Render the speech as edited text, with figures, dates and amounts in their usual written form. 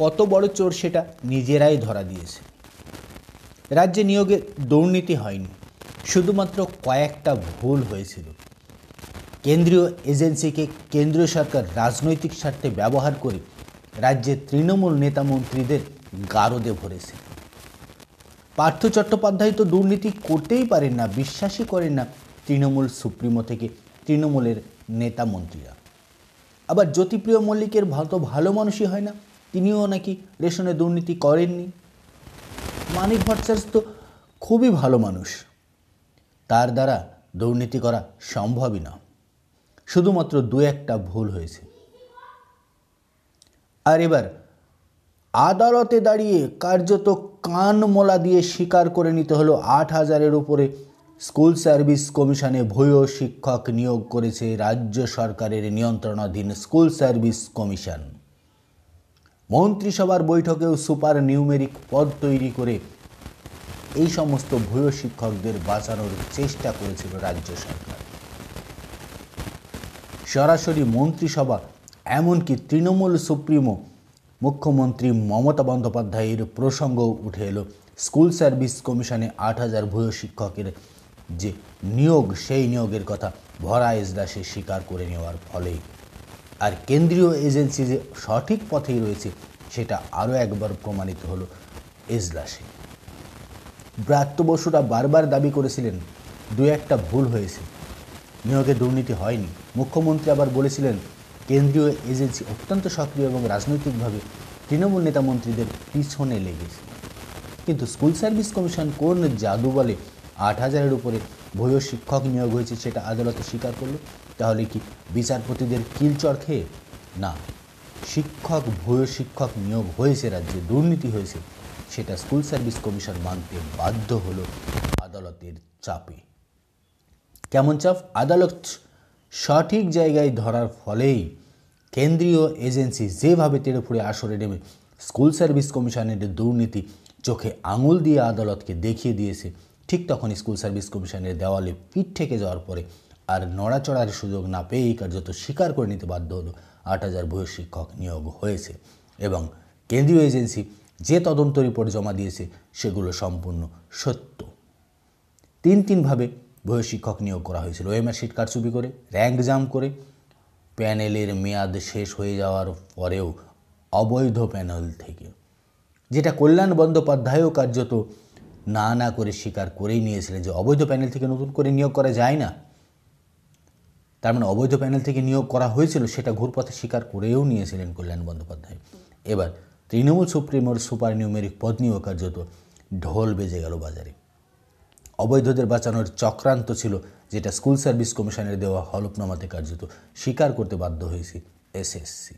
কত বড় চোর সেটা নিজেরাই ধরা দিয়েছে। রাজ্যে নিয়োগে দুর্নীতি হয়নি, শুধুমাত্র কয়েকটা ভুল হয়েছিল। কেন্দ্রীয় এজেন্সিকে কেন্দ্রীয় সরকার রাজনৈতিক স্বার্থে ব্যবহার করে রাজ্যের তৃণমূল নেতা মন্ত্রীদের গারদে ভরেছে। পার্থ চট্টোপাধ্যায় তো দুর্নীতি করতেই পারেন না, বিশ্বাসই করেন না তৃণমূল সুপ্রিমো থেকে তৃণমূলের নেতা মন্ত্রীরা। আবার জ্যোতিপ্রিয় মল্লিকের তো ভালো মানুষই হয় না, তিনিও নাকি রেশনে দুর্নীতি করেননি। মানিক ভট্টাচার্য তো খুবই ভালো মানুষ, তার দ্বারা দুর্নীতি করা সম্ভবই না। শুধুমাত্র দু একটা ভুল হয়েছে। আর এবার আদালতে দাঁড়িয়ে কার্যত কান মোলা দিয়ে স্বীকার করে নিতে হলো 8,000-এর উপরে স্কুল সার্ভিস কমিশনে ভূয় শিক্ষক নিয়োগ করেছে রাজ্য সরকারের নিয়ন্ত্রণাধীন স্কুল সার্ভিস কমিশন। মন্ত্রিসভার বৈঠকেও সুপার নিউমেরিক পদ তৈরি করে এই সমস্ত ভূয় শিক্ষকদের বাঁচানোর চেষ্টা করেছিল রাজ্য সরকার। সরাসরি মন্ত্রিসভা, এমনকি তৃণমূল সুপ্রিমো মুখ্যমন্ত্রী মমতা বন্দ্যোপাধ্যায়ের প্রসঙ্গও উঠে এলো স্কুল সার্ভিস কমিশনে 8,000 ভূয় শিক্ষকের যে নিয়োগ, সেই নিয়োগের কথা ভরা এজলাসে স্বীকার করে নেওয়ার ফলেই। আর কেন্দ্রীয় এজেন্সি যে সঠিক পথেই রয়েছে সেটা আরও একবার প্রমাণিত হলো এজলাসে। ব্রাত্য বসুরা বারবার দাবি করেছিলেন দু একটা ভুল হয়েছে, নিয়োগে দুর্নীতি হয়নি। মুখ্যমন্ত্রী আবার বলেছিলেন কেন্দ্রীয় এজেন্সি অত্যন্ত সক্রিয় এবং রাজনৈতিকভাবে তৃণমূল নেতা মন্ত্রীদের পিছনে লেগেছে। কিন্তু স্কুল সার্ভিস কমিশন কোন জাদু বলে 8,000-এর উপরে ভূয় শিক্ষক নিয়োগ হয়েছে সেটা আদালতে স্বীকার করলো? তাহলে কি বিচারপতিদের কিলচর খেয়ে? না, ভূয় শিক্ষক নিয়োগ হয়েছে, রাজ্যে দুর্নীতি হয়েছে, সেটা স্কুল সার্ভিস কমিশন মানতে বাধ্য হলো আদালতের চাপে। কেমন চাপ? আদালত সঠিক জায়গায় ধরার ফলেই কেন্দ্রীয় এজেন্সি যেভাবে তেড়েফুঁড়ে আসরে নেমে স্কুল সার্ভিস কমিশনের দুর্নীতি চোখে আঙুল দিয়ে আদালতকে দেখিয়ে দিয়েছে, ঠিক তখনই স্কুল সার্ভিস কমিশনের দেওয়ালে পিঠ ঠেকে যাওয়ার পরে আর নড়াচড়ার সুযোগ না পেয়েই কার্যত স্বীকার করে নিতে বাধ্য হলো 8,000 ভূয় শিক্ষক নিয়োগ হয়েছে। এবং কেন্দ্রীয় এজেন্সি যে তদন্ত রিপোর্ট জমা দিয়েছে সেগুলো সম্পূর্ণ সত্য। তিনভাবে ভূয় শিক্ষক নিয়োগ করা হয়েছিল। ওএমআর শিট কারচুপি করে, র্যাঙ্ক জাম করে, প্যানেলের মেয়াদ শেষ হয়ে যাওয়ার পরেও অবৈধ প্যানেল থেকে, যেটা কল্যাণ বন্দ্যোপাধ্যায়ও কার্যত না করে স্বীকার করেই নিয়েছিলেন যে অবৈধ প্যানেল থেকে নতুন করে নিয়োগ করা যায় না। তার মানে অবৈধ প্যানেল থেকে নিয়োগ করা হয়েছিল সেটা ঘুরপথে স্বীকার করেও নিয়েছিলেন কল্যাণ বন্দ্যোপাধ্যায়। এবার তৃণমূল সুপ্রিমোর সুপার নিউমেরিক পদ নিয়েও কার্যত ঢোল বেজে গেল বাজারে। অবৈধদের বাঁচানোর চক্রান্ত ছিল, যেটা স্কুল সার্ভিস কমিশনের দেওয়া হলফনামাতে কার্যত স্বীকার করতে বাধ্য হয়েছে এসএসসি।